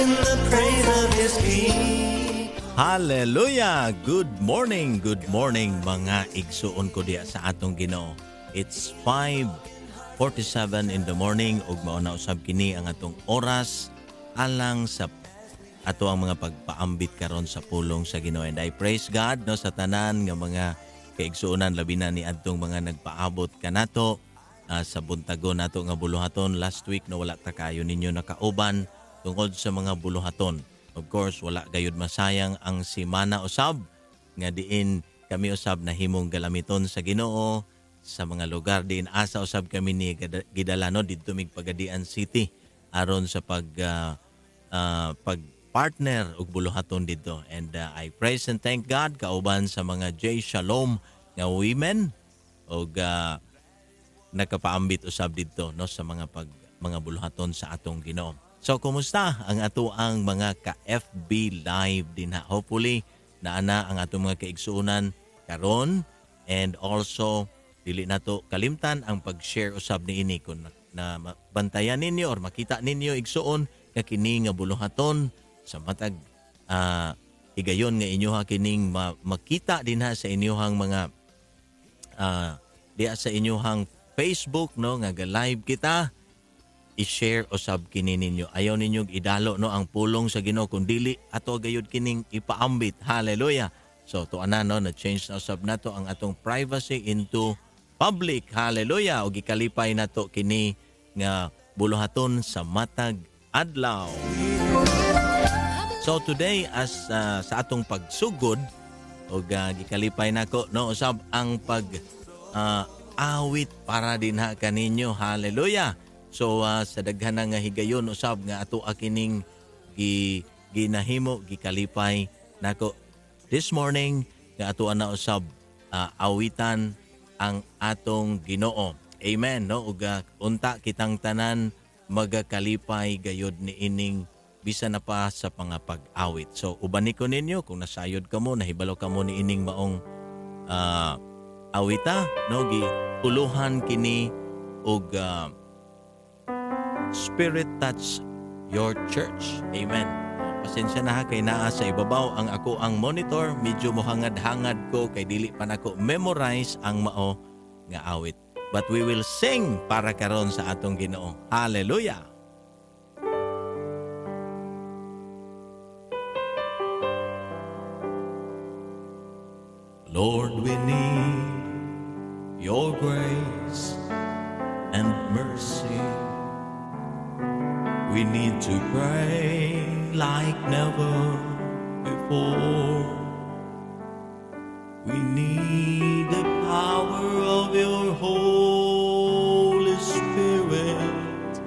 singing the praise of His King. Hallelujah! Good morning mga igsuon ko diya sa atong Ginoo. It's 5:47 in the morning ug mao na usab kini ang atong oras alang sa ato ang mga pagpaambit karon sa pulong sa Ginoo. And I praise God no sa tanan nga mga kaigsuonan labi na ni adtong mga nagpaabot kanato sa buntagon nato nga buluhaton last week no wala ta kayo ninyo nakauban tungod sa mga buluhaton. Of course, wala gayud masayang ang simana usab nga diin kami usab nahimong galamiton sa Ginoo sa mga lugar diin asa usab kami ni gidala no didto mig Pagadian City aron sa pagpartner og buluhaton didto. And I praise and thank God kauban sa mga J Shalom nga women og nakapaambit usab didto no sa mga buluhaton sa atong Ginoo. So, kumusta ang ato ang mga ka-FB Live din ha? Hopefully, naana ang atong mga kaigsuunan karon and also, dili na to kalimtan ang pag-share usab ni ini kung na bantayan ninyo or makita ninyo igsuon nga kini nga buluhaton sa matag higayon nga inyoha kining makita din ha sa inyohang mga diya sa inyohang Facebook no nga ga-live kita. I-share usab kini ninyo. Ayaw ninyong idalo no ang pulong sa Ginoo kun dili ato gayud kining ipaambit. Hallelujah. So tuana no na change na usab nato ang atong privacy into public. Hallelujah. Og gikalipay nato kini nga buluhaton sa matag adlaw. So today as sa atong pagsugod og gikalipay nako no usab ang pag awit para din ha kaninyo. Hallelujah. So sa daghan nga higayon usab nga ato kining ginahimo gikalipay nako this morning nga ato na usab awitan ang atong Ginoo. Amen no ug unta kitang tanan magakalipay gayud ni ining bisan na pa sa pangapag-awit. So ubani ko ninyo kung nasayod kamo nahibalo kamo ni ining maong awita no giuluhan kini og Spirit Touch Your Church. Amen. Pasensya na ha kay naa sa ibabaw ang ako ang monitor. Medyo mohangad-hangad ko kay dili pa nako memorize ang mao nga awit. But we will sing para karon sa atong Ginoo. Hallelujah. Lord, we need your grace and mercy. We need to pray like never before. We need the power of your Holy Spirit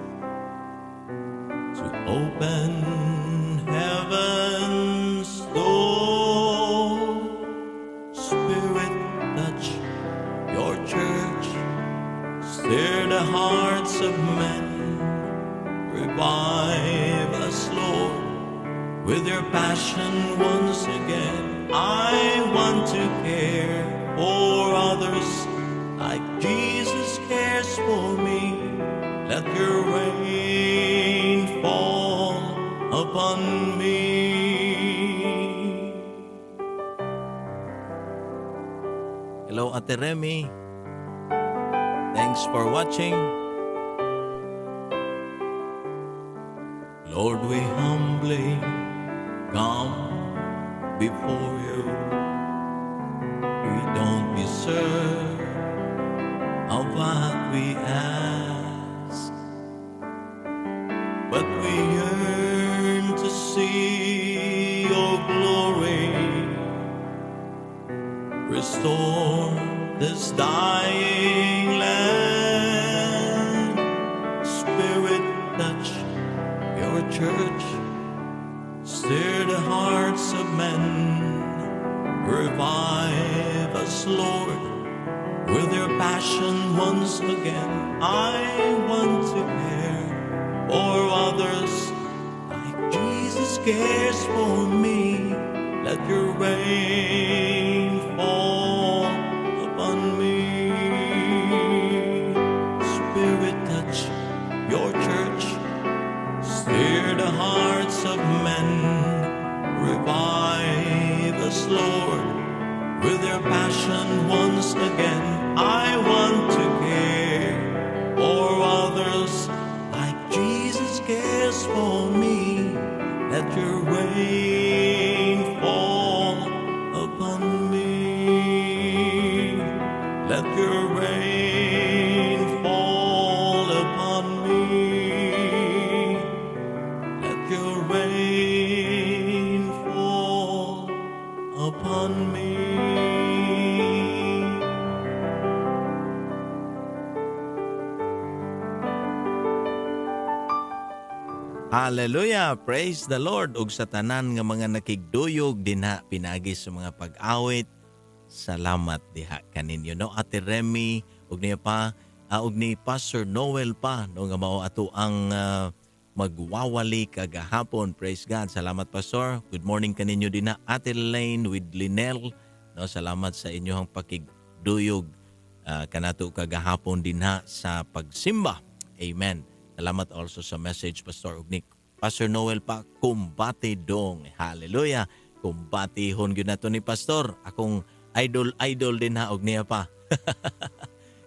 to open heaven's door. Spirit, touch your church, stir the hearts of men. Revive us, Lord, with your passion once again. I want to care for others like Jesus cares for me. Let your rain fall upon me. Hello, Ate Remy. Thanks for watching. Lord, we humbly come before you. We don't deserve of what we ask, but we yearn to see your glory. Restore this dying land. Spirit, touch your church, stir the hearts of men. Revive us, Lord, with your passion once again. I want to care for others like Jesus cares for me. Let your rain fall upon me. Spirit, touch your church, stir the heart hearts of men. Revive us, Lord, with your passion once again. I want to care for others like Jesus cares for me. Let your rain fall upon me. Let your rain fall upon me. Let your rain fall upon me. Hallelujah! Praise the Lord! Ug sa tanan nga mga nakigduyog dinha pinagi sa mga pag-awit. Salamat diha kaninyo, no? Ate Remy, ug niya pa, ug ni Pastor Noel pa, no, nga mao ato ang magwawali kagahapon. Praise God. Salamat, Pastor. Good morning kaninyo dinha. Ate Lane with Linel, no? Salamat sa inyong pakigduyog kanato kagahapon dinha sa pagsimba. Amen. Salamat also sa message, Pastor Ugnik. Pastor Noel pa, kumbati dong. Hallelujah. Kumbati hon gyud nato ni Pastor. Akong idol din ha, Ugniya pa.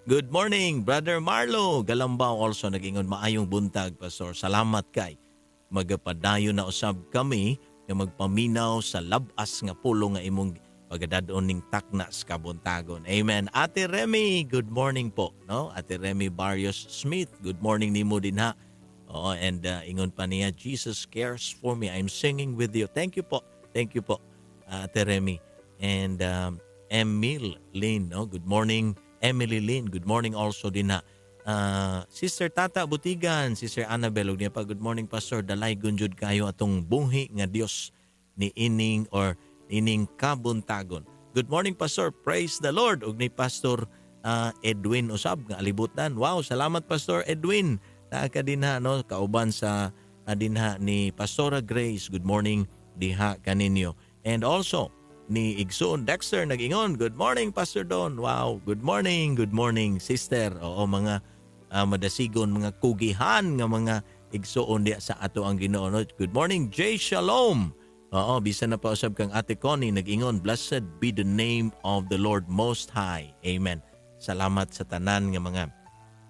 Good morning, Brother Marlo. Galambao also nagingon maayong buntag, Pastor. Salamat kay. Magapadayon na usab kami nga magpaminaw sa labas nga pulo nga imong pagadadon ning takna sa kabuntagon. Amen. Ate Remy, good morning po. No? Ate Remy Barrios Smith, good morning nimo din ha. Oh, and ingon pa niya, Jesus cares for me. I'm singing with you. Thank you po. Thank you po, Ate Remy. And Emil Lynn, no? Good morning. Emily Lynn, good morning also din ha. Sister Tata Butigan, Sister Annabel, ug niya pa, good morning, Pastor. Dalay gunjud kayo atong bunghi nga Dios ni ining or ining kabuntagon. Good morning, Pastor. Praise the Lord. Ug ni Pastor Edwin usab nga alibutan. Wow, salamat, Pastor Edwin. Naa ka dinha, no, kauban sa dinha ni Pastora Grace. Good morning diha kaninyo. And also ni Igsoon Dexter nag-ingon, good morning, Pastor Don. Wow, good morning, sister. Oo, mga madasigon, mga kugihan nga mga igsoon diya sa ato ang Ginoo. Good morning, Jay Shalom. Oo, bisan na pa usab kang Ate Connie nag-ingon, blessed be the name of the Lord Most High. Amen. Salamat sa tanan nga mga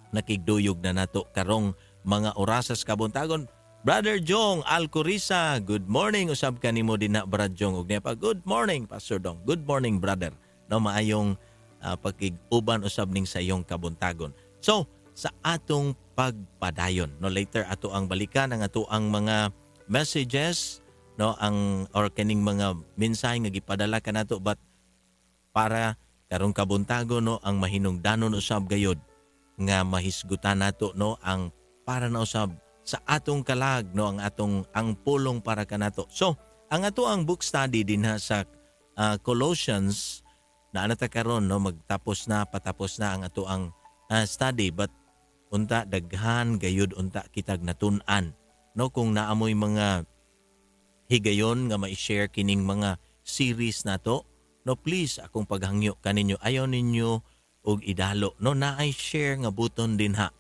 nakigduyog na nato karong mga orasas kabuntagon. Brother Jong Alcurisa, good morning. Usab kanimo din na, Brad Jong. Ug niya pa, good morning, Pastor Dong. Good morning, brother. No, maayong pakig-uban usab ning sa iyong kabuntagon. So, sa atong pagpadayon, no, later ato ang balikan ang ato ang mga messages, no, ang or kaning mga mensahe nga gipadala kanato, but para karong kabuntagon, no, ang mahinungdanon usab gayod nga mahisgutan nato, no, ang para na usab sa atong kalag, no, ang pulong para kanato. So ang ato ang book study dinha sa Colossians na anata karon, no, patapos na ang ato ang study, but unta daghan gayud unta kitag natun-an, no, kung naamoy mga higayon nga ma-share kining mga series nato, no, please akong paghangyo kaninyo, ayaw ninyo og idalo, no, naay share nga buton din ha.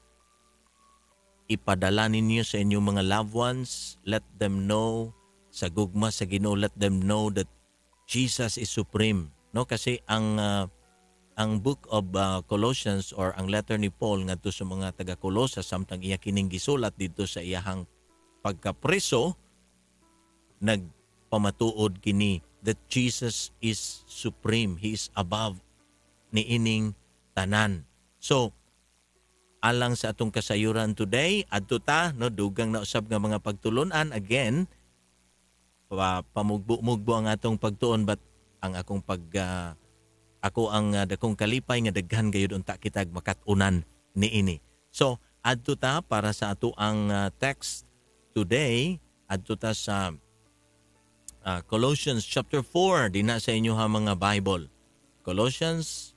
Ipadala ninyo sa inyong mga loved ones, let them know sa gugma sa Ginoo, let them know that Jesus is supreme, no, kasi ang book of Colossians or ang letter ni Paul ngadto sa mga taga Colosas samtang iya kining gisulat dito sa iyahang pagkapreso, nagpamatuod kini that Jesus is supreme. He is above ni ining tanan. So, alang sa atong kasayuran today, adto ta, no, dugang na usab nga mga pagtulunan. Again, pamugbo-mugbo ang atong pagtuon, but ang akong ako ang dakong kalipay nga daghan gayud unta kitag makatunan niini. So, adto ta para sa ato ang text today, adto ta sa Colossians chapter 4, dina sa inyo ha mga Bible. Colossians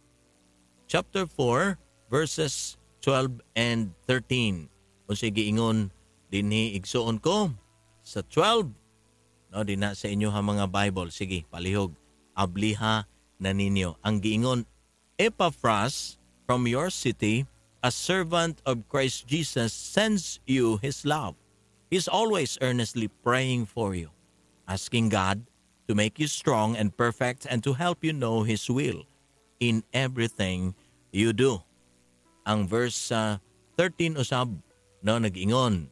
chapter 4 verses 12 and 13. Kung sige ingon dinhi igsuon ko sa 12, no, dina sa inyo ha mga Bible. Sige, palihog, abliha na ninyo. Ang giingon, Epaphras from your city, a servant of Christ Jesus, sends you his love, He's always earnestly praying for you, asking God to make you strong and perfect and to help you know His will in everything you do. Ang verse 13 usab, no, nag-ingon,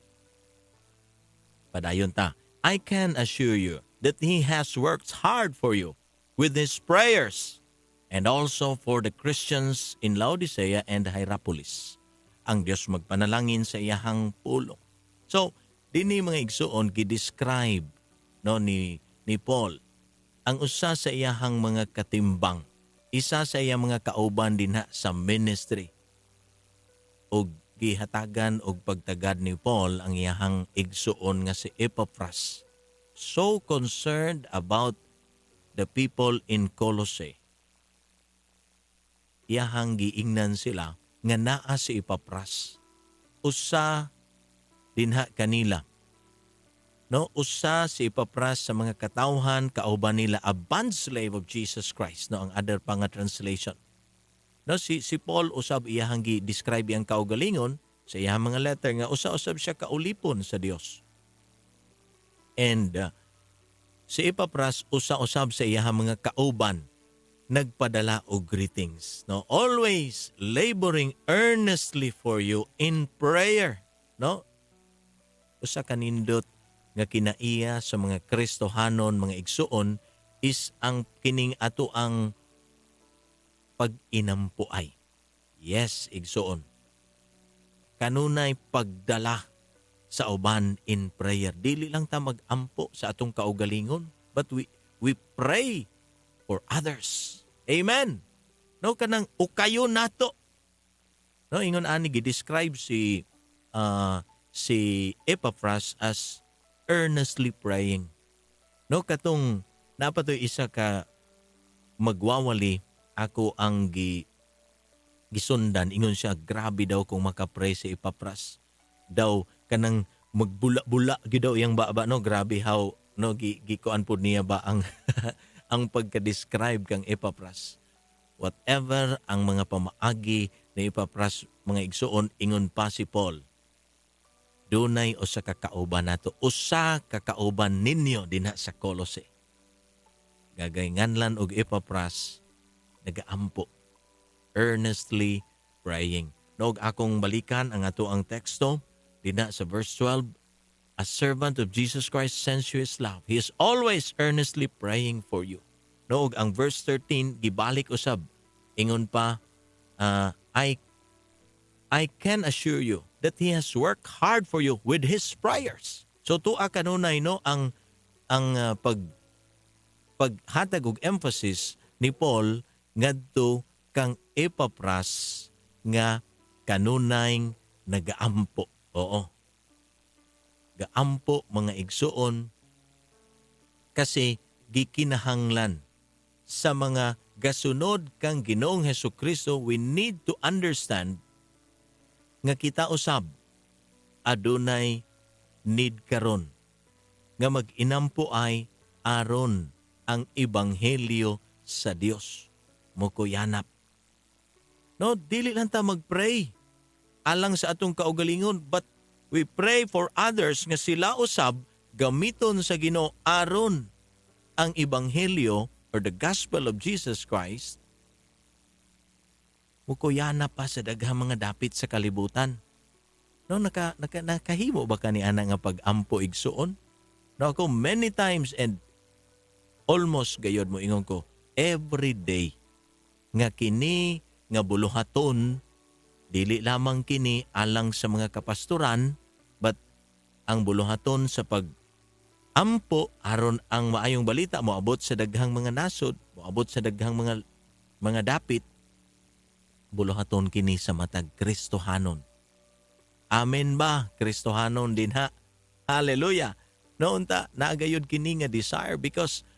padayon ta, I can assure you that He has worked hard for you with His prayers and also for the Christians in Laodicea and Hierapolis. Ang Diyos magpanalangin sa iyahang pulong. So, dini mga igsuon gidescribe no ni Paul ang usa sa iyahang mga katimbang, isa sa iyang mga kauban dinha sa ministry. Og gihatagan og pagtagad ni Paul ang iyahang igsuon nga si Epaphras. So concerned about the people in Colossae. Iyahang giingnan sila nga naa si Epaphras. Usa dinha kanila. No, usa si Epaphras sa mga katawhan kauban nila, a bondslave of Jesus Christ, no, ang other pa nga translation. No, si Paul usab iyahang gi-describe ang kaugalingon sa iyahang mga letter nga usa-usab siya kaulipon sa Dios. And si Epaphras usa-usab sa iyahang mga kauban nagpadala og greetings, no, always laboring earnestly for you in prayer, no. Usa kanindot nga kinaiya sa mga Kristohanon, mga igsuon is ang kining ato ang pag-inampuay. Yes, igsuon. Kanunay pagdala sa uban in prayer. Dili lang ta mag-ampo sa atong kaugalingon, but we pray for others. Amen. No, kanang ukayo nato. No, ingon ani gi-describe si Epaphras as earnestly praying. No, katong napatoy isa ka magwawali, ako ang gisundan, ingon siya, grabe daw kung makapray si Epaphras. Daw kanang magbula-bula gyud daw iyang baba, no, grabe how no gikuan pud niya ba ang ang pagka-describe kang Epaphras. Whatever ang mga pamaagi ni Epaphras, mga igsuon, ingon pa si Paul, dunay usa ka kauban nato, usa ka kauban ninyo dinha sa Colossae. Gagaynganlan og Epaphras, nagaampo, earnestly praying. Nog akong balikan ang ato ang teksto dinha sa verse 12. A servant of Jesus Christ sends you His love. He is always earnestly praying for you. Nog ang verse 13 gibalik usab, ingon pa, I can assure you that He has worked hard for you with His prayers. So tuwa kanunay, no, ang paghatag og emphasis ni Paul ngadto kang Epaphras nga kanunay nagaampo. Oo. Gaampo mga igsuon kasi gikinahanglan sa mga gasunod kang Ginoong Hesukristo. We need to understand nga kita usab adunay need karon nga mag-inampo ay aron ang ebanghelyo sa Dios mokuyanap. No, dili lang ta mag-pray alang sa atong kaugalingon, but we pray for others nga sila usab gamiton sa Ginoo aron ang ebanghelyo or the gospel of Jesus Christ mukuyana pa sa daghang mga dapit sa kalibutan. No, nakahimo ba kani ana nga pag-ampo igsuon? No, ako many times and almost gayod mo ingon ko every day nga kini nga buluhaton dili lamang kini alang sa mga kapastoran, but ang buluhaton sa pag-ampo aron ang maayong balita moabot sa daghang mga nasod, moabot sa daghang mga dapit, buluhaton kini sa matag Kristohanon. Amen ba? Kristohanon din ha. Hallelujah. Noon ta naagayod kini nga desire because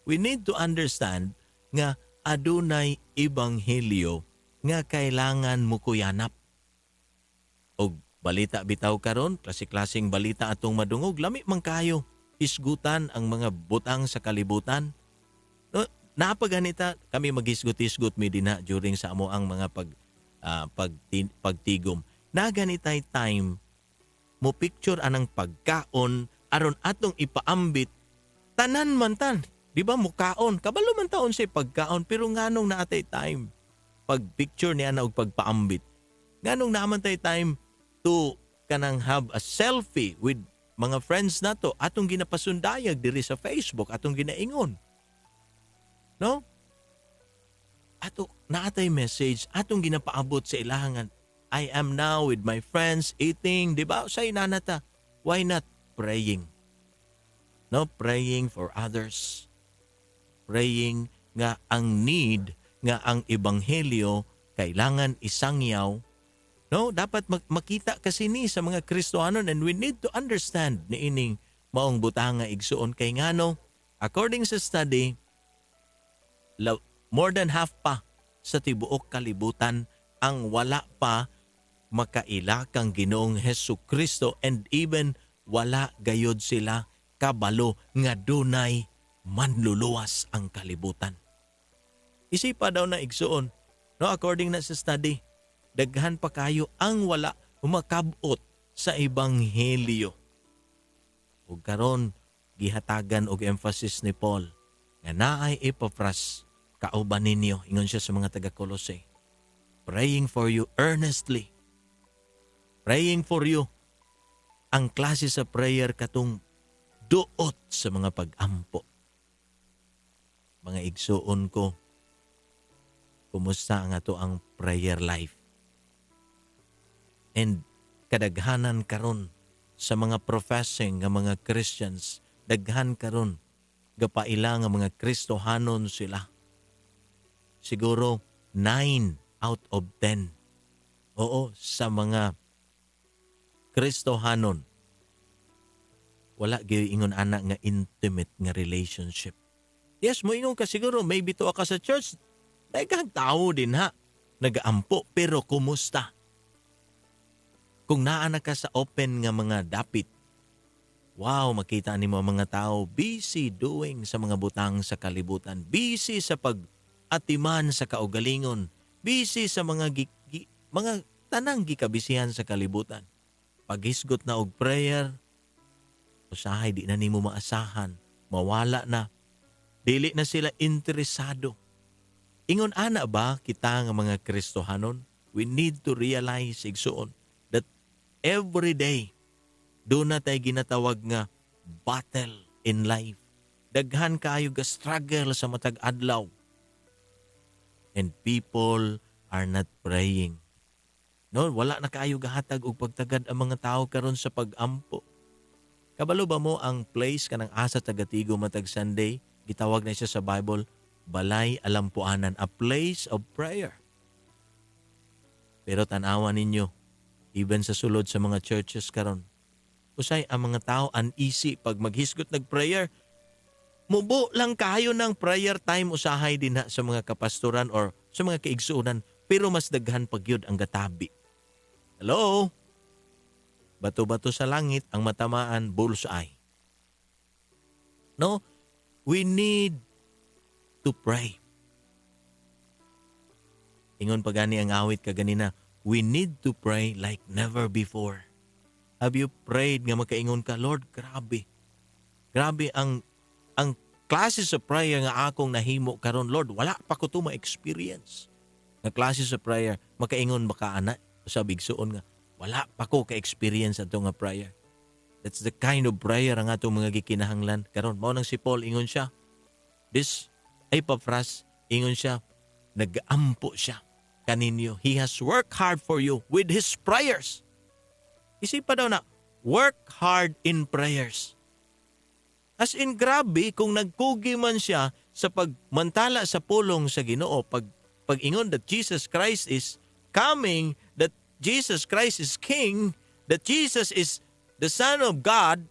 we need to understand nga adunay ebanghelyo nga kailangan mukuyanap. Og balita bitaw karon, klase-klaseng balita atong madungog, lami man kayo isgutan ang mga butang sa kalibutan. No, napaganita kami magisgut-isgut mi dinha during sa amo ang mga pagtigom. Na ganitay time mo picture anang pagkaon aron atong ipaambit tanan man tan. Di ba mukaon? Kabalo man taon siya pagkaon pero nganong naatay time pag picture niya na og pagpaambit. Nganong naman tay time to kanang have a selfie with mga friends nato atong ginapasundayag diri sa Facebook atong ginaingon. No? Ato naatay message atong ginapaabot sa ilangan. I am now with my friends eating, di ba? Say nanata, why not praying? No, praying for others. Praying nga ang need nga ang ebanghelyo kailangan isangyaw. No, dapat makita kasi ni sa mga Kristohanon and we need to understand ni ining maong butanga igsuon kay ngano according sa study more than half pa sa tibuok kalibutan ang wala pa makaila kang Ginoong Hesukristo and even wala gayod sila kabalo nga dunay manluluwas ang kalibutan. Isipa daw na igsuon, no, according na sa study, daghan pa kayo ang wala makabot sa ebanghelyo. Ug karon gihatagan og emphasis ni Paul nga naay Epaphras kauban ninyo, ingon siya sa mga taga Colossae. Praying for you earnestly. Praying for you. Ang klase sa prayer katong duot sa mga pag-ampo. Mga igsuon ko, kumusta ang ato ang prayer life? And kadaghanan karon sa mga professing nga mga Christians, daghan karon gapaila nga mga Kristohanon sila. Siguro 9 out of 10. Oo, sa mga Kristohanon, wala gyud ingon ana nga intimate nga relationship. Yes, mo ingon ka siguro, maybe to ka sa church, daghang tao din ha, nagaampo, pero kumusta? Kung naana ka sa open nga mga dapit, wow, makita nimo mga tao busy doing sa mga butang sa kalibutan, busy sa pag-atiman sa kaugalingon, busy sa mga mga tanang gikabisihan sa kalibutan. Paghisgot na og prayer, usahay di na nimo maasahan, mawala na, dili na sila interesado. Ingon ana ba kita nga mga Kristohanon, we need to realize igsuon that every day doon na tayo ginatawag nga battle in life. Daghan kayo ga struggle sa matag adlaw. And people are not praying. No, wala na kayo gahatag og pagtagad ang mga tao karon sa pag-ampo. Kabalo ba mo ang place kanang asa tagatigo matag Sunday? Gitawag na siya sa Bible, balay alampuanan, a place of prayer. Pero tanawa ninyo, even sa sulod sa mga churches karon, usay ang mga tao uneasy pag maghisgot nag-prayer. Mubo lang kayo ng prayer time usahay din ha sa mga kapastoran or sa mga kaigsuunan, pero mas daghan pagyud ang gatabi. Hello? Bato-bato sa langit, ang matamaan, bullseye. No? We need to pray. Ingon pa gani ang awit kaganina, we need to pray like never before. Have you prayed nga makaingon ka, Lord, grabe. Grabe ang klase sa prayer nga akong nahimo karon, Lord, wala pa ko to ma-experience. Nga klase sa prayer, makaingon baka ana, sa bigsuon nga, wala pa ko ka-experience ato nga prayer. That's the kind of prayer ang atong mga gikinahanglan karon. Mao nang si Paul ingon siya. This Epaphras ingon siya, nag-ampo siya kaninyo. He has worked hard for you with his prayers. Isipa daw na, work hard in prayers. As in, grabe kung nagkugi man siya sa pagmantala sa pulong sa Ginoo, pag-ingon that Jesus Christ is coming, that Jesus Christ is King, that Jesus is the Son of God,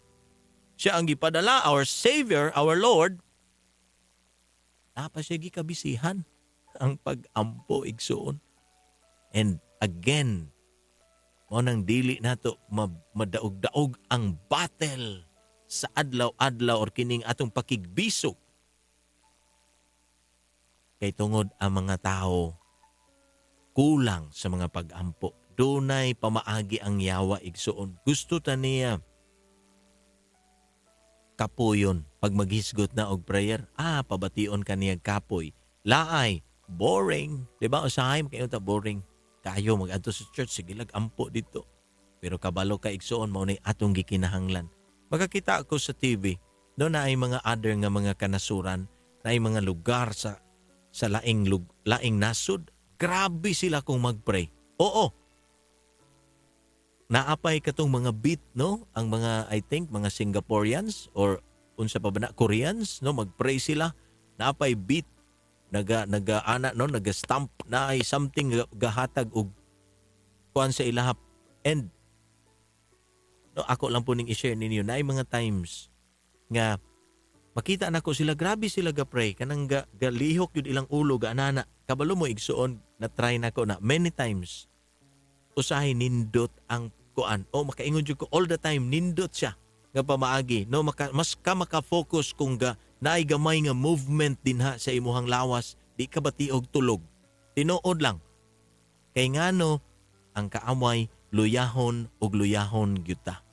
siya ang gipadala, our Savior, our Lord, dapat siya gikabisihan ang pag-ampo igsuon. And again, mo nang dili nato madaog-daog ang battle sa adlaw-adlaw or kining atong pakigbisog. Kay tungod ang mga tao kulang sa mga pag-ampo. dunay pamaagi ang yawa igsuon. Gusto ta niya kapoyon pag maghisgot na og prayer. Pabation ka niya kapoy. Laay, boring. Diba? Usahay, kayo ta boring. Kayo mag-adto sa church, sige ampo dito. Pero kabalo ka igsuon, maunay atong gikinahanglan. Magkakita ako sa TV, doon na ay mga other nga mga kanasuran, na ay mga lugar sa laing nasud. Grabe sila kung mag-pray. Oo. Naapay katong mga beat, no? Ang mga, I think, mga Singaporeans or unsa pa ba na, Koreans, no? Mag-pray sila. Naapay beat. Naga-stamp na ay something gahatag og kuan sa ilahap. And no, ako lang po ning i-share ninyo na ay mga times nga makita nako sila, grabe sila ga-pray kanang galihok yun ilang ulo ga anana. Kabalo mo igsuon na try nako na many times. Usahay nindot ang kuan. Makaingon jud ko all the time nindot siya nga pamaagi. No, mas ka maka-focus kung naay gamay nga movement dinha sa imuhang lawas, di ka bati og tulog. Tinuod lang. Kay ngano ang kaamay luyahon og luyahon gyuta.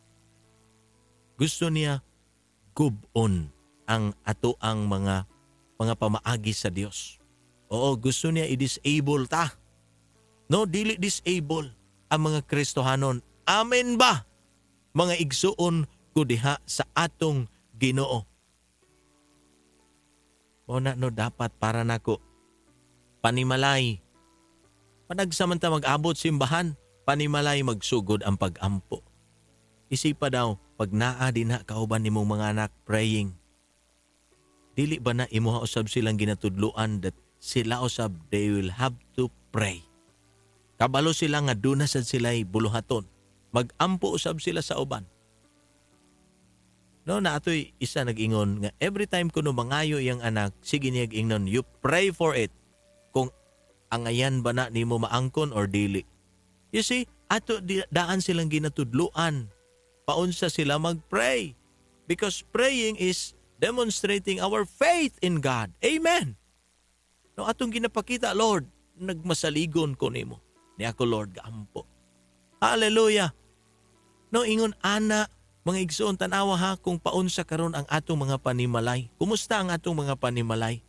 Gusto niya gubon ang ato ang mga pamaagi sa Dios. Oo, gusto niya i-disable ta. No, dili disable ang mga Kristohanon. Amen ba? Mga igsuon ko diha sa atong Ginoo. Muna no, dapat para nako panimalay. Panagsamanta mag-abot simbahan, panimalay magsugod ang pag-ampo. Isipa daw, pag naa din na kauban ni mong mga anak praying, dili ba na imuha usab silang ginatudluan that sila usab they will have to pray. Kabalo sila nga duna sad sila'y buluhaton. Mag-ampo usab sila sa uban. No, na ato'y isa nag-ingon nga every time kuno mangayo iyang anak, sige niya ingnon, you pray for it. Kung angayan ba na nimo maangkon or dili. You see, ato daan silang ginatudluan. Paunsa sila mag-pray. Because praying is demonstrating our faith in God. Amen. No, atong ginapakita, Lord, nagmasaligon ko nimo. Ni ako, Lord, gaampo. Hallelujah. No, ingon ana, mga igsoon, tanawa ha kung paunsa karon ang atong mga panimalay. Kumusta ang atong mga panimalay?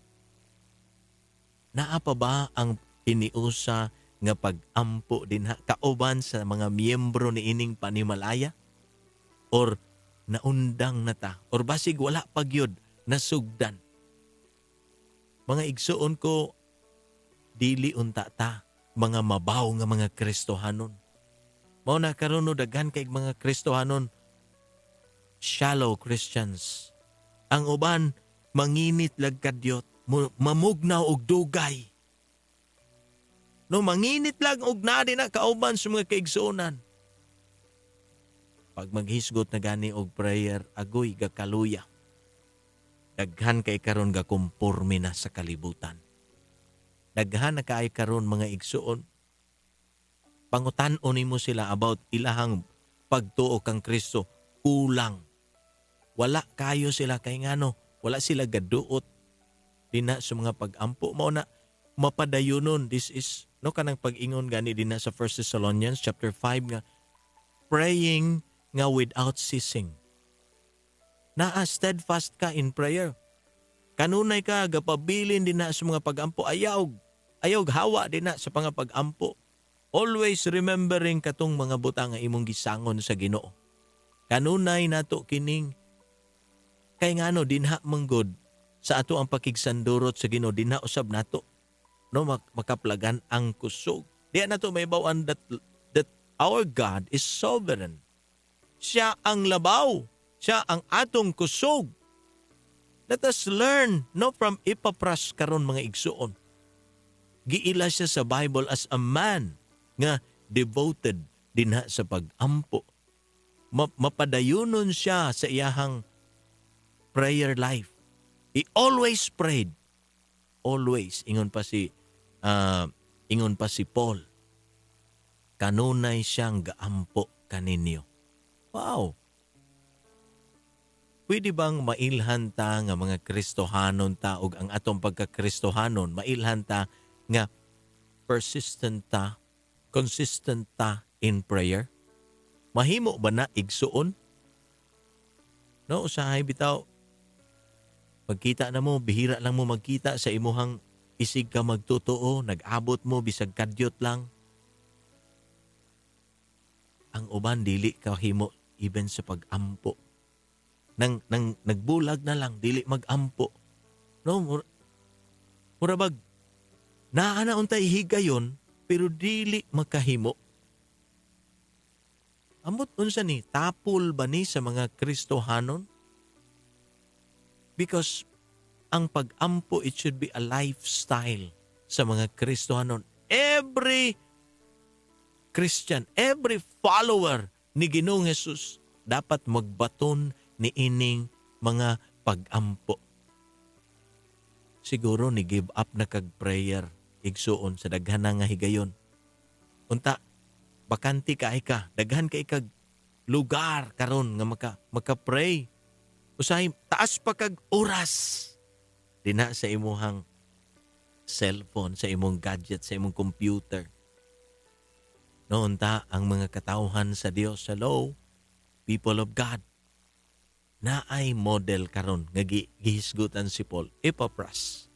Naa pa ba ang iniusa nga pag-ampo din ha kauban sa mga miyembro ni ining panimalaya? Or naundang na ta? Or basig wala pagyod nasugdan? Mga igsoon ko, dili unta ta mga mabaw nga mga Kristohanon. Mao na karon no daghan kay mga Kristohanon shallow Christians. Ang uban manginit lag kadyot, mamugnaw og dugay. No, manginit lang og nadi na kauban sa mga kaigsuonan. Pag maghisgot na gani og prayer, agoy gakaluya. Daghan kay karon gakumpurmi na sa kalibutan. Daghan na kay karon mga igsuon. Pangutan-on nimo sila about ilahang pagtuo kang Kristo, kulang. Wala kayo sila kay ngano, wala sila gaduot dina sa mga pag-ampo. Mao na mapadayonon. This is no kanang pag-ingon gani dina sa 1 Thessalonians chapter 5 nga praying nga without ceasing. Naa steadfast ka in prayer. Kanunay ka gapabilin dina sa mga pag-ampo, ayaw hawa dina sa mga pag-ampo. Always remembering katong mga butang nga imong gisangon sa Ginoo. Kanunay nato kining kay ngano dinha manggod sa ato ang pakigsandurot sa Ginoo, dinha usab nato no makaplagan ang kusog. Diya nato may bawan that our God is sovereign. Siya ang labaw, siya ang atong kusog. Let us learn no from Epaphras karon mga igsuon. Giila siya sa Bible as a man nga devoted dinha sa pag-ampo. Mapadayonon siya sa iyahang prayer life. He always prayed. Always. Ingon pa si Paul. Kanunay siyang gaampo kaninyo. Wow. Pwede bang mailhan ta nga mga Kristohanon ta ug ang atong pagka-Kristohanon mailhan ta nga persistent ta Consistent ta in prayer? Mahimo ba na igsuon? No, usahay bitaw, pagkita na mo, bihira lang mo magkita sa imuhang isig ka magtotoo, nag-abot mo, bisag kadyot lang. Ang uban, dili ka himo even sa pag-ampo. Nagbulag na lang, dili mag-ampo. No, murabag, naana untay higayon, pero dili makahimo. Amot unsa ni, tapol ba ni sa mga Kristohanon? Because ang pag-ampo, it should be a lifestyle sa mga Kristohanon. Every Christian, every follower ni Ginoong Hesus dapat magbaton ni ining mga pag-ampo. Siguro ni give up na kag prayer igsuon sa daghan nga higayon. Unta, bakanti ka ay ka, daghan ka ikag lugar karon nga maka-pray. Usahay, taas pa kag oras. Dina sa imuhang cellphone, sa imong gadget, sa imong computer. Noon ta ang mga katawhan sa Dios, hello, people of God, na ay model karon nga gihisgutan si Paul, Epaphras.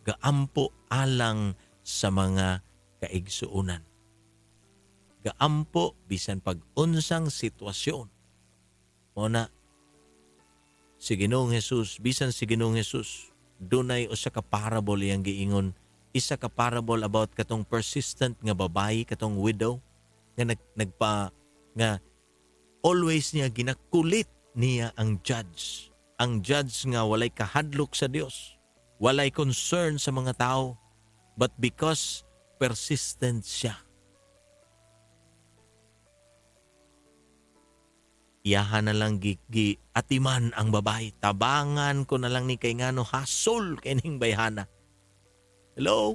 Gaampo alang sa mga kaigsuunan. Gaampo bisan pag-unsang sitwasyon. Muna, si Ginoong Hesus, bisan si Ginoong Hesus, dunay usa ka parable yang giingon. Isa ka parable about katong persistent nga babayi, katong widow, nga always niya ginakulit niya ang judge. Ang judge nga walay kahadlok sa Dios, walay concern sa mga tao, but because persistent siya, iyahan na lang atiman ang babae. Tabangan ko na lang ni kay ngano hasol kining bayhana. Hello?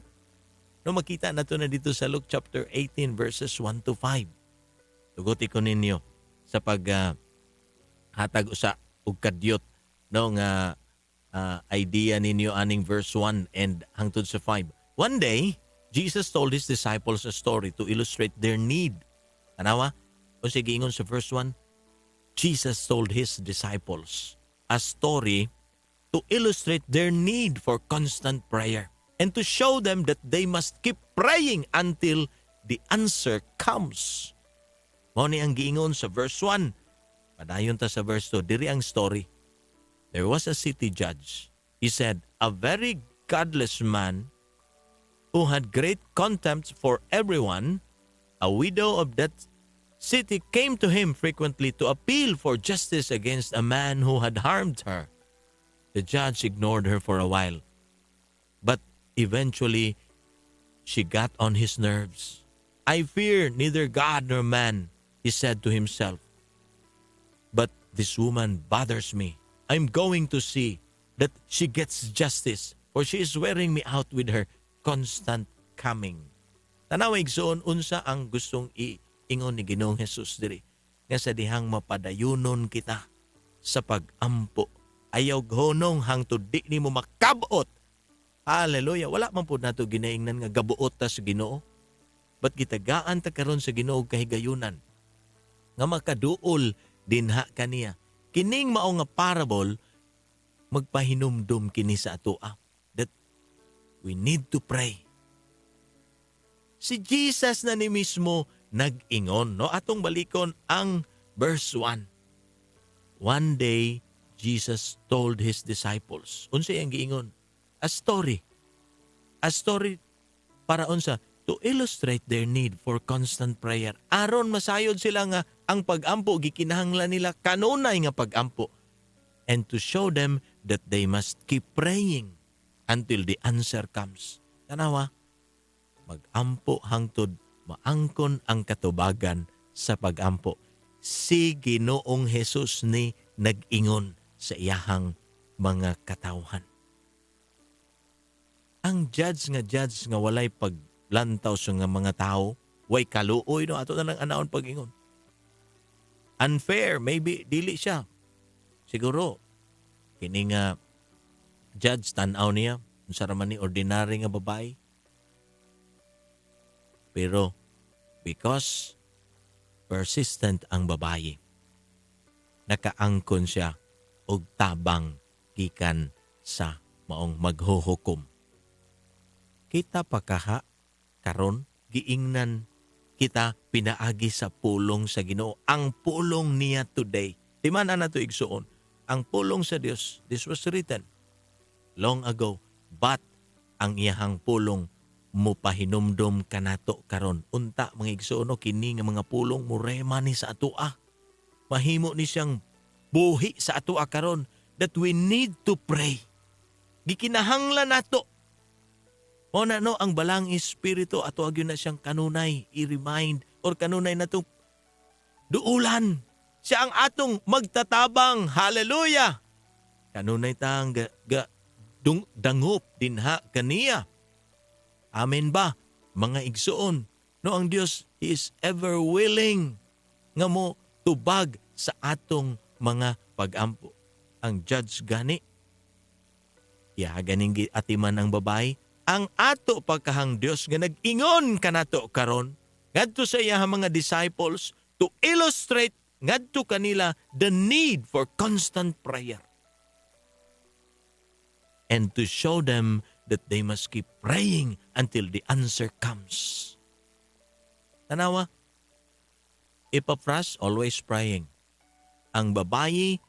No, makita na to na dito sa Luke chapter 18 verses 1 to 5. Tuguti ko ninyo sa hatag usa og kadyot no nga idea ninyo aning verse 1 and hangtod sa 5. One day, Jesus told his disciples a story to illustrate their need. Tanawa? O sige ingon sa verse 1, Jesus told his disciples a story to illustrate their need for constant prayer and to show them that they must keep praying until the answer comes. Mao ni ang giingon sa verse 1. Padayon ta sa verse 2. Diri ang story. There was a city judge. He said, a very godless man who had great contempt for everyone, a widow of that city came to him frequently to appeal for justice against a man who had harmed her. The judge ignored her for a while, but eventually she got on his nerves. I fear neither God nor man, he said to himself, but this woman bothers me. I'm going to see that she gets justice, for she is wearing me out with her constant coming. Tanaw igsoon unsa ang gustong ingon ni Ginoong Hesus diri nga sa dihang mapadayunon kita sa pag-ampo. Ayaw honong hangtod di nimo makabot. Hallelujah. Wala man pud nato ginaingnan nga gabuot ta sa Ginoo. But gitagaan ta karon sa Ginoo kahigayunan nga makaduol dinha kaniya. Kining mao nga parable magpahinumdum kini sa atoa that we need to pray. Si Jesus na ni mismo nag-ingon, no? Atong balikon ang verse 1. One day, Jesus told his disciples, unsa ang giingon? A story. A story para unsa? To illustrate their need for constant prayer. Aron masayod sila nga ang pag-ampo, gikinahanglan nila kanunay nga pag-ampo. And to show them that they must keep praying until the answer comes. Tanawa, mag-ampo hangtod maangkon ang katubagan sa pag-ampo. Si Ginoong Hesus ni nag-ingon sa iyahang mga katawhan. Ang judge nga walay paglantaw sa nga mga tao, way kaluoy no ato na lang anaon pag-ingon. Unfair, maybe dili siya. Siguro kini nga judge tan-aw niya unsa ra man ni ordinary nga babae. Pero because persistent ang babayi, nakaangkon siya og tabang gikan sa maong maghuhukom. Kita pa kaha karon giingnan kita pinaagi sa pulong sa Ginoo. Ang pulong niya today. Timan na to igsuon. Ang pulong sa Dios, this was written long ago, but ang iyahang pulong mupahinumdom kanato karon. Unta mga igsuon kini nga mga pulong murema ni sa atoa. Mahimo ni siyang buhi sa atoa karon that we need to pray. Gikinahanglan nato. O na no, ang balang espiritu ato agyon na siyang kanunay i-remind or kanunay na to duulan. Siya ang atong magtatabang. Hallelujah! Kanunay tang dangop dinha kaniya. Amen ba? Mga igsuon. No, ang Dios is ever willing nga mo tubag sa atong mga pag-ampo. Ang judge gani. Ganing atiman ang babae. Ang ato pagkahang Dios nga nag-ingon kanato karon ngadto sa iyahang mga disciples to illustrate ngadto kanila the need for constant prayer and to show them that they must keep praying until the answer comes. Tanawa, Epaphras always praying. Ang babayi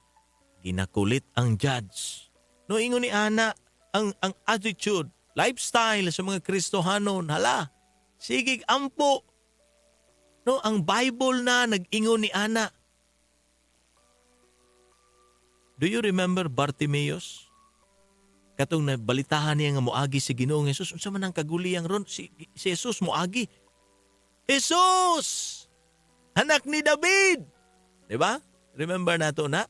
ginakulit ang judge. No, ingon ni ana ang attitude, lifestyle sa mga Kristohanon, hala, sigig ampo. No, ang Bible na nag-ingon ni ana. Do you remember Bartimaeus? Katong nabalitahan niya nga moagi si Ginoong Jesus, unsa man ang kaguliyang ron si Jesus moagi. Jesus! Anak ni David! Diba? Remember nato na?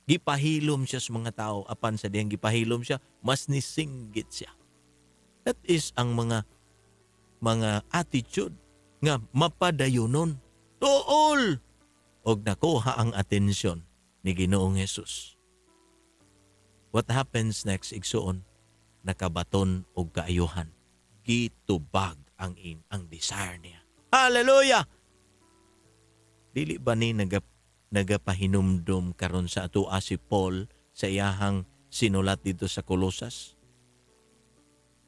Gipahilom siya sa mga tao. Apan sa diyang gipahilom siya, mas nisinggit siya. That is ang mga attitude nga mapadayonon. Tuol! Og nakuha ang atensyon ni Ginoong Jesus. What happens next, igsuon? Nakabaton og kaayuhan. Gitubag ang desire niya. Hallelujah! Dili ba ni nagapahinumdum karon sa atua si Paul sa iyahang sinulat dito sa Kolosas?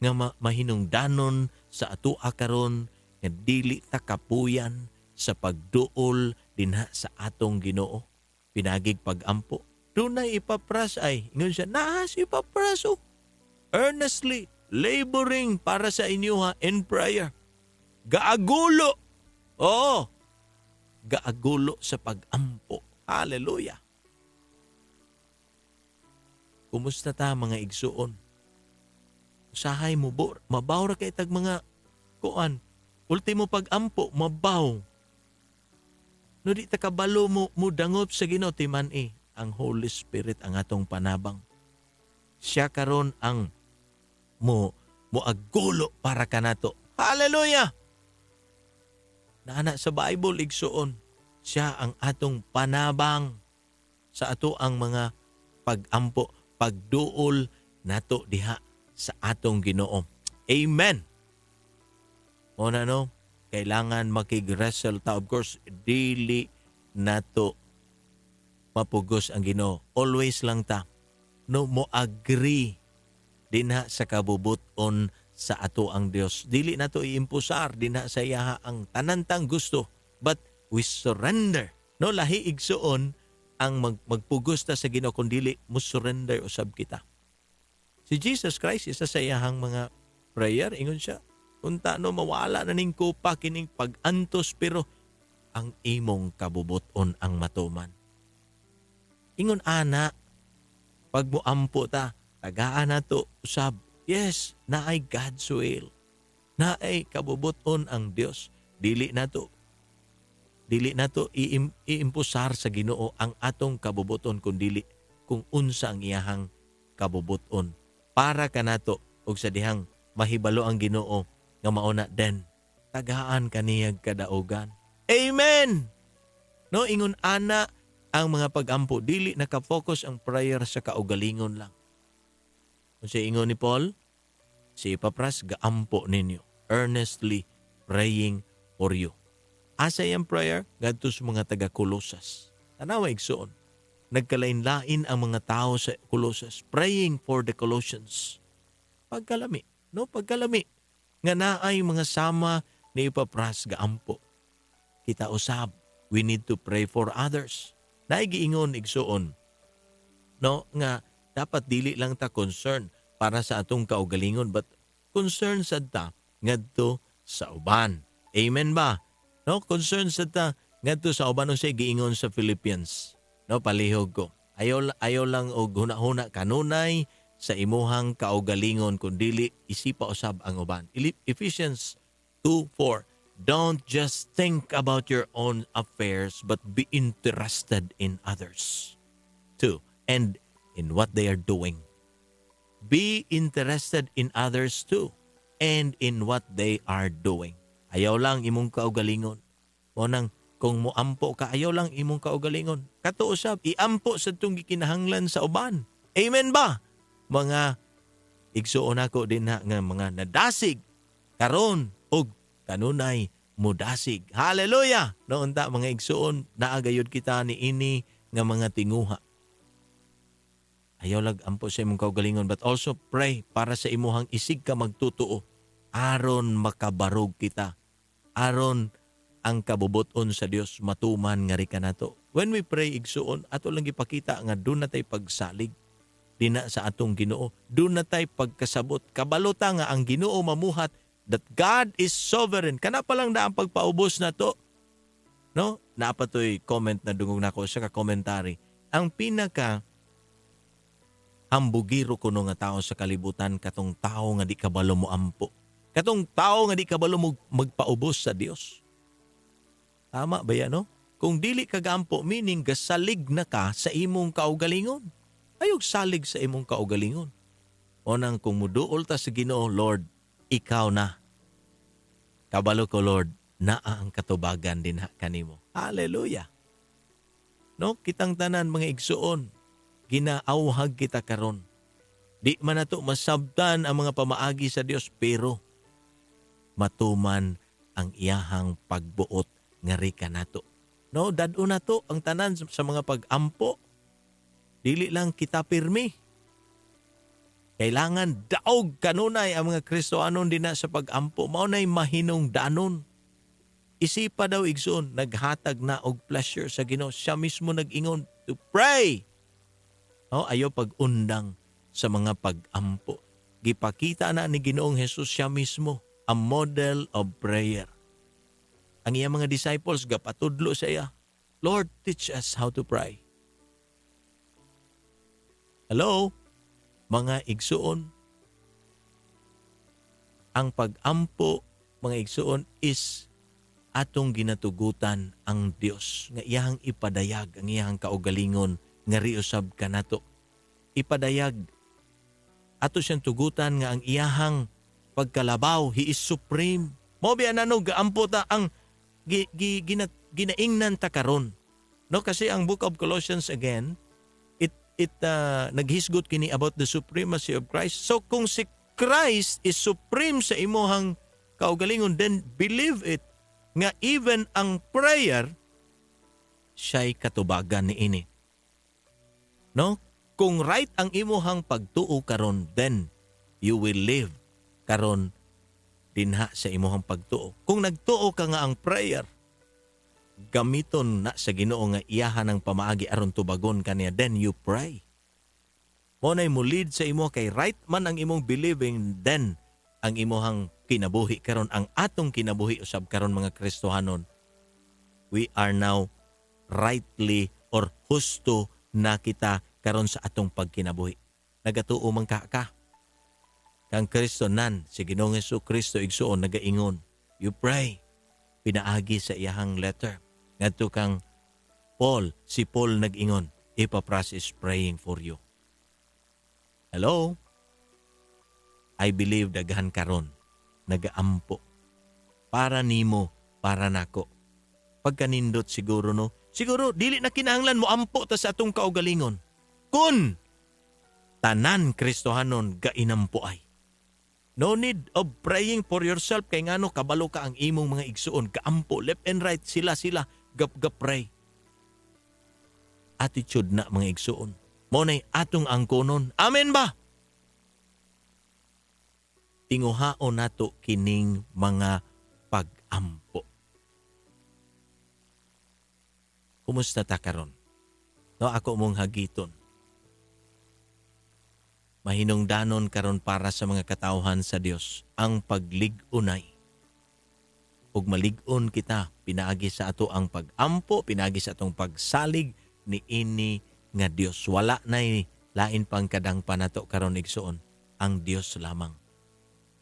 Nga mahinungdanon sa atua karon nga dili ta kapuyan sa pagduol dinha sa atong Ginoo. Pinagig pagampo. Dunay Epaphras ay, ingon siya, si Epaphras earnestly laboring para sa inyo in prayer. Gaagulo. Oo. Gaagulo sa pagampo. Hallelujah. Kumusta ta mga igsuon? Usahay mo mabaw ra kay tag mga kuan. Ultimo pagampo, mabaw. No di ta kabalo mo dangop sa Ginoo timan ang Holy Spirit ang atong panabang. Siya karon ang moagulo para kanato. Hallelujah! Naana sa Bible igsuon, siya ang atong panabang sa ato ang mga pagampo, pagduol nato diha sa atong Ginoo. Amen. O na no, kailangan makig-wrestle ta. Of course, dili nato mapugos ang Ginoo. Always lang ta no mo agree dinha sa kabubuton sa ato ang Dios. Dili nato iimpusar dinha sa iyaha ang tanantang gusto, but we surrender. No, lahi igsuon ang magpugos ta sa Ginoo kun dili mo surrender usab kita. Si Jesus Christ isa sa iyahang mga prayer, ingon siya, unta no mawala na ning kupa kining pag-antos pero ang imong kabubuton ang matuman. Ingon ana, pag muampo ta, tagaan nato usab. Yes, naay God's will. Naay kabubuton ang Dios. Dili nato iimpusar sa Ginoo ang atong kabubuton kundi kung unsa ang iyahang kabubuton. Para kanato og sa dihang mahibalo ang Ginoo nga mauna den tagaan kaniyag kadaugan. Amen. No, ingon ana ang mga pagampo, dili naka-focus ang prayer sa kaugalingon lang. Kung siya ingon ni Paul, si Epaphras, gaampo ninyo. Earnestly praying for you. Asa yung prayer? Ngadto sa mga taga-Kolosas. Tanawa igsoon. Nagkalain-lain ang mga tao sa Kolosas praying for the Colossians. Pagkalami, no? Pagkalami. Nga naay mga sama ni ipapras gaampo. Kita usab, we need to pray for others. Naigiingon igsoon, no? Nga dapat dili lang ta concern para sa atong kaugalingon, but concern sad ta ngadto sa uban. Amen ba? No, concern sad ta ngadto sa uban unsay giingon sa Philippians. No, palihog ko. Ayaw lang og huna-huna kanunay sa imuhang kaugalingon kundili isipa usab ang uban. Ephesians 2:4. Don't just think about your own affairs but be interested in others. 2. And in what they are doing. Be interested in others too and in what they are doing. Ayaw lang imong kaugalingon. O nang kung muampo ka, ayaw lang imong kaugalingon. Kato usab, iampo sa itong gikinahanglan sa uban. Amen ba? Mga igsuon ako din na nga mga nadasig karon og kanunay mudasig. Hallelujah! Noon ta mga igsuon, naagayod kita ni ini nga mga tinguha. Ayaw lag ampo sa imong kaugalingon, but also pray para sa imuhang isig ka magtutuo. Aron makabarog kita. Aron ang kabubuton sa Dios matuman nga rika nato. When we pray igsuon, ato lang gipakita nga doon natay pagsalig dina sa atong Ginoo. Doon natay pagkasabot. Kabalota nga ang Ginoo mamuhat that God is sovereign. Kana pa lang na ang pagpaubos na to. No? Napatoy comment na dungog nako sa ka-commentary. Ang pinaka hambugiro kuno nga tao sa kalibutan katong tao nga di kabalo mo ampo. Katong tao nga di kabalo mo magpaubos sa Dios. Tama ba yan, no? Kung dili ka gampo, meaning gasalig na ka sa imong kaugalingon. Ayog salig sa imong kaugalingon. O nang kung muduol ta sa Ginoo, Lord, ikaw na. Kabalo ko, Lord, naa ang katubagan din kanimo. Hallelujah. No, kitang tanan mga igsuon, ginaawhag kita karon. Di man nato masabtan ang mga pamaagi sa Dios, pero matuman ang iyahang pagbuot nga rika nato. No, dad-o nato ang tanan sa mga pag-ampo. Dili lang kita pirmi. Kailangan daog kanunay ang mga Kristohanon din na sa pag-ampo. Maunay mahinong danon. Isipa daw igsoon, naghatag na og pleasure sa Ginoo. Siya mismo nag-ingon to pray. No, ayo pag-undang sa mga pag-ampo. Gipakita na ni Ginoong Hesus siya mismo a model of prayer. Ang iyang mga disciples gapatudlo sa iya, Lord, teach us how to pray. Hello? Mga igsuon, ang pag-ampo, mga igsuon, is atong ginatugutan ang Dios. Nga iyahang ipadayag, ang iyahang kaugalingon, nga riusab ka nato. Ipadayag, ato siyang tugutan nga ang iyahang pagkalabaw, He is supreme. Mo biya nano, gaampo ta ang ginaingnan ta karon. No, kasi ang Book of Colossians again, naghisgot kini about the supremacy of Christ. So kung si Christ is supreme sa imuhang kaugalingon, then believe it nga even ang prayer siya'y katubagan ni ini. No? Kung right ang imuhang pagtuo karon, then you will live karon dinha sa imuhang pagtuo. Kung nagtuo ka nga ang prayer, gamiton na sa Ginoo nga iyahan ang pamaagi aron tubagon kaniya, then you pray. Mo nay mo lead sa imo kay right man ang imong believing, then ang imuhang kinabuhi karon, ang atong kinabuhi usab karon mga Kristohanon, we are now rightly or husto na kita karon sa atong pagkinabuhi. Nagatuo man ka kang Kristo nan si Ginoong Hesukristo igsuon nagaingon, you pray. Pinaagi sa iyahang letter ngadto kang Paul, si Paul nag-ingon, Epaphras is praying for you. Hello? I believe daghan karon nagaampo para nimo, para nako. Pagkanindot siguro, no? Siguro dili na kinahanglan mo ampo ta sa atong kaugalingon. Kun tanan Kristohanon gainampo ay. No need of praying for yourself kay ngano kabalo ka ang imong mga igsuon, kaampo left and right sila gap pray. Attitude na mga igsuon. Mo nay atong angkonon. Amen ba? Tinguhaon nato kining mga pag-ampo. Kumusta ta karon? No, ako mong hagiton. Mahinungdanon karon para sa mga katawhan sa Dios ang paglig-unay. Ug malig-on kita pinaagi sa ato ang pag-ampo, pinaagi sa atong pagsalig ni ini nga Dios. Wala nay lain pang kadang panato karon igsuon, ang Dios lamang.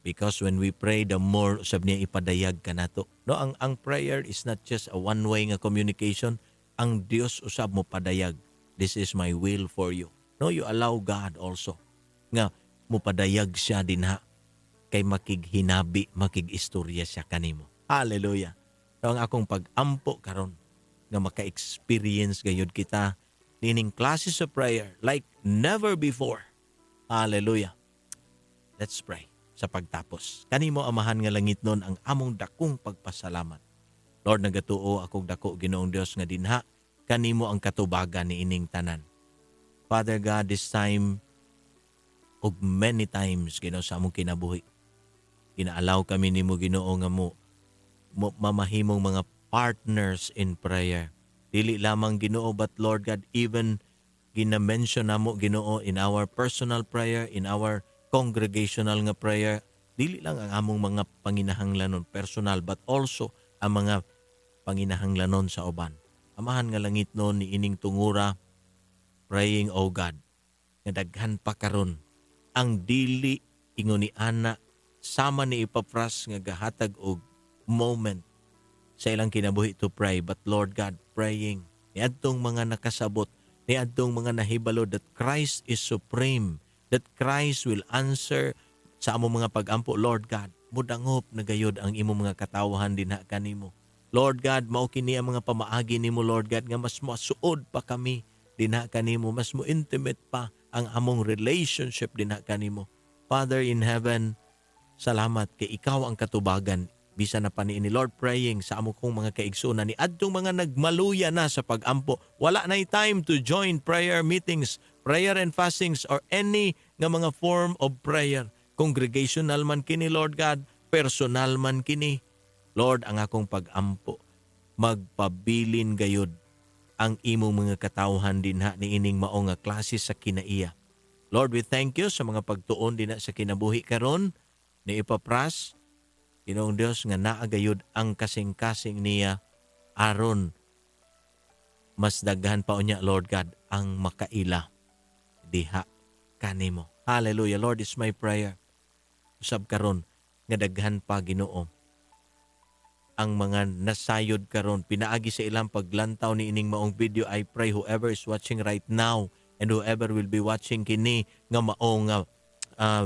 Because when we pray, the more usab niya ipadayag kanato. No, ang prayer is not just a one-way nga communication. Ang Dios usab mo padayag. This is my will for you. No, you allow God also nga mupadayag siya dinha kay makighinabi, makig-istorya siya kanimo. Hallelujah. So ang akong pag-ampo karon nga maka-experience gayud kita nining classes of prayer like never before. Hallelujah. Let's pray sa pagtapos. Kanimo amahan nga langit nun ang among dakong pagpasalamat. Lord, nagatuo akong dako Ginoong Dios nga dinha kanimo ang katubagan ni ining tanan. Father God, this time og many times Ginoo sa among kinabuhi. Ginaalaw kami nimo Ginoo nga mo mamahimong mga partners in prayer. Dili lamang Ginoo but Lord God, even gina-mention namo Ginoo in our personal prayer, in our congregational nga prayer, dili lang ang among mga panginahanglanon personal but also ang mga panginahanglanon sa uban. Amahan nga langit noon ni ining tungura, praying, O God, nga daghan pa karon ang dili ingon ni ana sama ni Epapras nga gahatag og moment sa ilang kinabuhi to pray. But Lord God, praying niadtong mga nakasabot, niadtong mga nahibalo that Christ is supreme, that Christ will answer sa among mga pag-ampo. Lord God, mudangop na gayud ang imong mga katawhan dinha kanimo. Lord God, mao kini ang mga pamaagi nimo Lord God nga mas masuod pa kami dinha kanimo, mas mo intimate pa ang among relationship dinha kanimo. Father in heaven, salamat kay ikaw ang katubagan bisan na paniini Lord, praying sa amo kong mga kaigsunan ni adtong mga nagmaluya na sa pag-ampo. Wala na time to join prayer meetings, prayer and fastings or any nga mga form of prayer. Congregational man kini Lord God, personal man kini. Lord, ang akong pag-ampo magpabilin gayud ang imong mga katawhan dinha ni ining mao nga klase sa kinaiya. Lord, we thank you sa mga pagtuon dinha sa kinabuhi karon ni Epapras. Ginoong Dios nga naagayod ang kasing-kasing niya aron mas daghan pa unya Lord God ang makaila diha kanimo. Hallelujah. Lord, is my prayer. Usab karon nga daghan pa Ginoo ang mga nasayod karon pinaagi sa ilang paglantaw ni ining maong video. I pray whoever is watching right now and whoever will be watching kini nga maong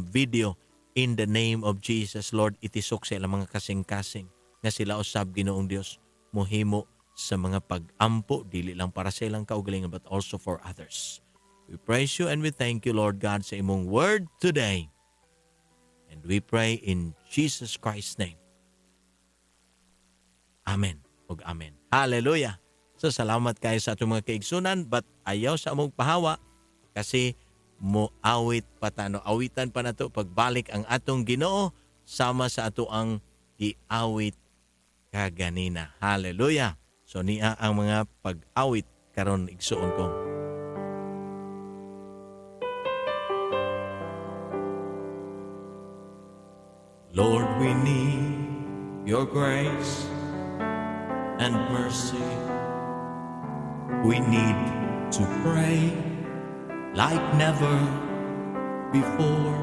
video, in the name of Jesus, Lord, itisok sa ilang mga kasing-kasing nga sila usab Ginoong Dios mohimo sa mga pag-ampo dili lang para sa ilang kaugalingon but also for others. We praise you and we thank you Lord God sa imong word today. And we pray in Jesus Christ's name. Amen ug amen. Hallelujah. So salamat kayo sa atong mga kaigsunan but ayaw sa among pahawa kasi moawit patano. Awitan pa nato pagbalik ang atong Ginoo sama sa ato ang iawit kaganina. Hallelujah. So niya ang mga pag-awit karon igsuon ko. Lord, we need your grace and mercy. We need to pray like never before.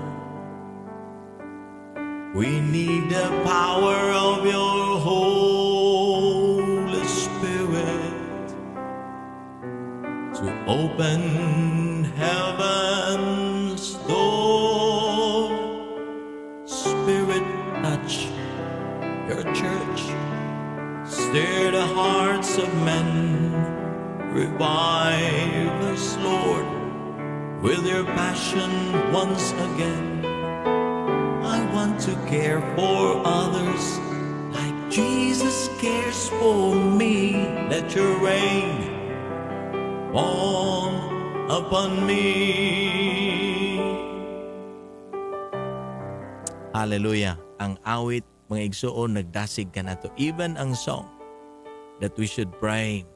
We need the power of your Holy Spirit to open heaven's door. Spirit, touch your church. Stir the hearts of men. Revive us, Lord, with your passion once again. I want to care for others like Jesus cares for me. Let your rain fall upon me. Hallelujah. Ang awit, mga igsoon, nagdasig ka na to. Even ang song that we should pray.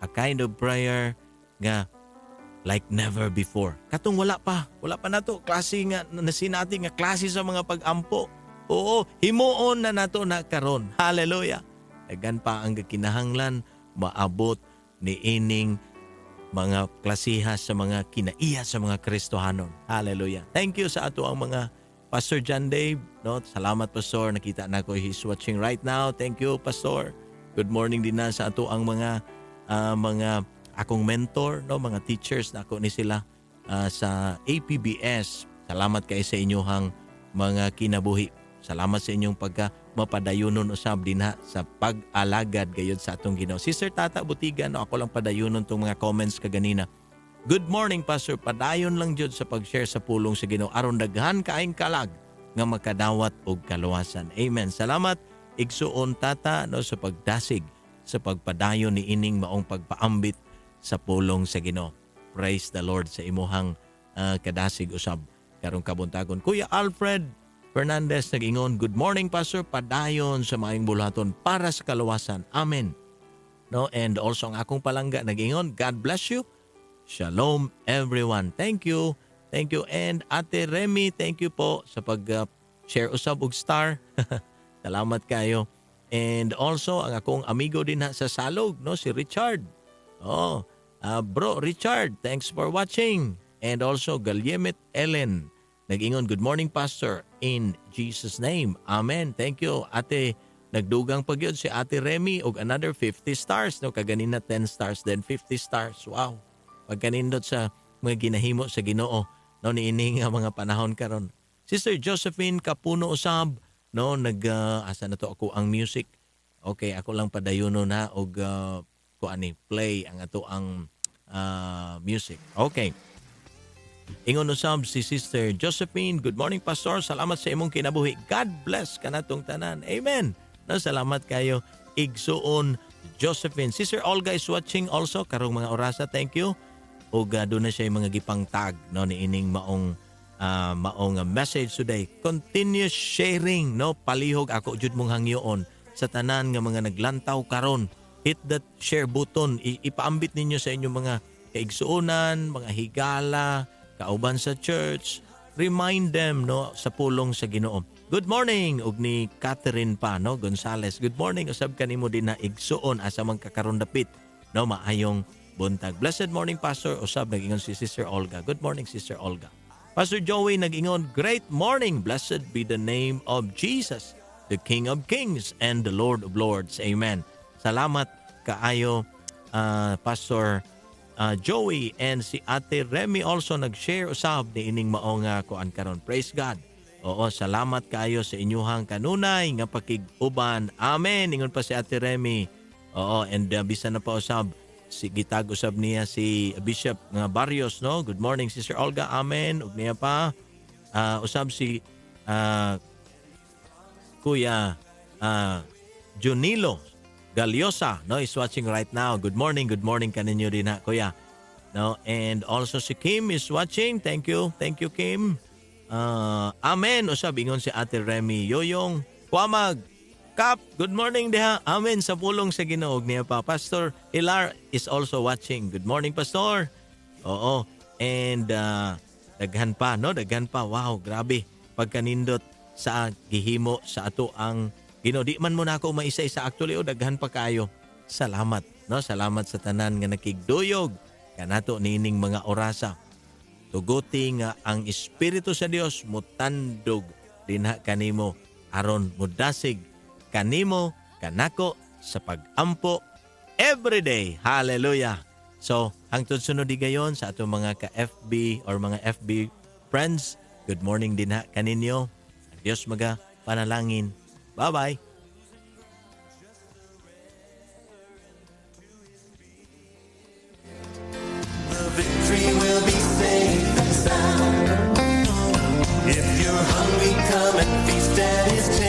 A kind of prayer nga like never before. Katong wala pa na to. Klase nga, nasinati nga klase sa mga pag-ampo. Oo, himuon na nato na karon. Hallelujah. Dagan pa ang kinahanglan, maabot ni ining mga klasiha sa mga kinaiya sa mga Kristohanon. Hallelujah. Thank you sa ato ang mga Pastor John Dave. No? Salamat, Pastor. Nakita na ko he's watching right now. Thank you, Pastor. Good morning din na sa ato ang mga akong mentor, no? Mga teachers na ako ni sila sa APBS. Salamat kayo sa inyong mga kinabuhi. Salamat sa inyong mapadayunon usab dinha sa pag-alagad gayud sa atong Ginoo. Sister Tata Butigan, no, ako lang padayunon tong mga comments kaganina. Good morning, Pastor. Padayon lang jud sa pag-share sa pulong sa Ginoo aron daghan kaayong kalag nga makadawat og kaluwasan. Amen. Salamat igsuon Tata, no, sa pagdasig sa pagpadayon ni ining maong pagpaambit sa pulong sa Ginoo. Praise the Lord sa imuhang kadasig usab karong kabuntagon. Kuya Alfred Fernandez nag-ingon, good morning, Pastor. Padayon sa maayong bulaton para sa kaluwasan. Amen. No, and also ang akong palangga nag-ingon, God bless you. Shalom everyone. Thank you. Thank you. And Ate Remy, thank you po sa pag-share usab og star. Salamat kayo. And also ang akong amigo din sa Salog, no, si Richard. Oh, bro Richard, thanks for watching. And also Galyemet Ellen nag-ingon, good morning, Pastor, in Jesus name. Amen. Thank you. Ate, nagdugang pagyod si Ate Remy og another 50 stars. No, kaganina 10 stars, then 50 stars. Wow. Pagkanindot sa mga ginahimo sa Ginoo, no, niini nga mga panahon karon. Sister Josephine Kapuno usab, no, asa na to ako ang music. Okay, ako lang padayuno na og play ang ato ang music. Okay. Ingon usab si Sister Josephine, good morning, Pastor. Salamat sa imong kinabuhi. God bless kanatong tanan. Amen. No, salamat kayo igsuon Josephine. Sister Olga is watching also karong mga orasa. Thank you. Og doon na siya yung mga gipang tag, no, ni ining maong message today. Continuous sharing, no, palihog ako jud mong hangyoon sa tanan nga mga naglantaw karon. Hit that share button. Ipaambit ninyo sa inyong mga kaigsuonan, mga higala, kauban sa church. Remind them, no, sa pulong sa Ginoo. Good morning og ni Catherine pa, no, Gonzales. Good morning usab kanimo din na igsuon asa man kakaron dapit, no, maayong buntag. Blessed morning, Pastor. Usab nag-ingon si Sister Olga. Good morning, Sister Olga. Pastor Joey nag-ingon, great morning. Blessed be the name of Jesus, the King of Kings and the Lord of Lords. Amen. Salamat kaayo, Pastor Joey, and si Ate Remy also nag-share usab ni ining maong kuan karon. Praise God. Oo, salamat kaayo sa inyuhang kanunay nga pakiguban. Amen. Ingon pa si Ate Remy. Oo, and bisan na pa usab si gitag usab niya si Bishop nga Barrios, no. Good morning, Sister Olga. Amen. Ug niya pa usab si Kuya Junilo Galiosa, no, is watching right now. Good morning kaninyo din ha, Kuya. No, and also si Kim is watching. Thank you, Kim. Amen. Usab ingon si Ate Remy Yoyong Kuamag Kap, good morning diha. Amen sa pulong sa Ginoo niya pa. Pastor Hilar is also watching. Good morning, Pastor. Oo. And daghan pa, no? Daghan pa. Wow, grabe. Pagkanindot sa gihimo sa ato ang Ginoo. Di man mo na ako maisa-isa. Actually, daghan pa kayo. Salamat, no? Salamat sa tanan nga nakigduyog kanato nining mga orasa. Tuguti nga ang Espiritu sa Dios mutandog dinha kanimo aron mudasig kanimo, kanako, sa pag-ampo, everyday. Hallelujah. So, hangtod sunod di gayon sa atong mga ka-FB or mga FB friends, good morning din ha kaninyo. Ang Diyos maga panalangin. Bye-bye. The victory will be safe and sound. If you're hungry, come and this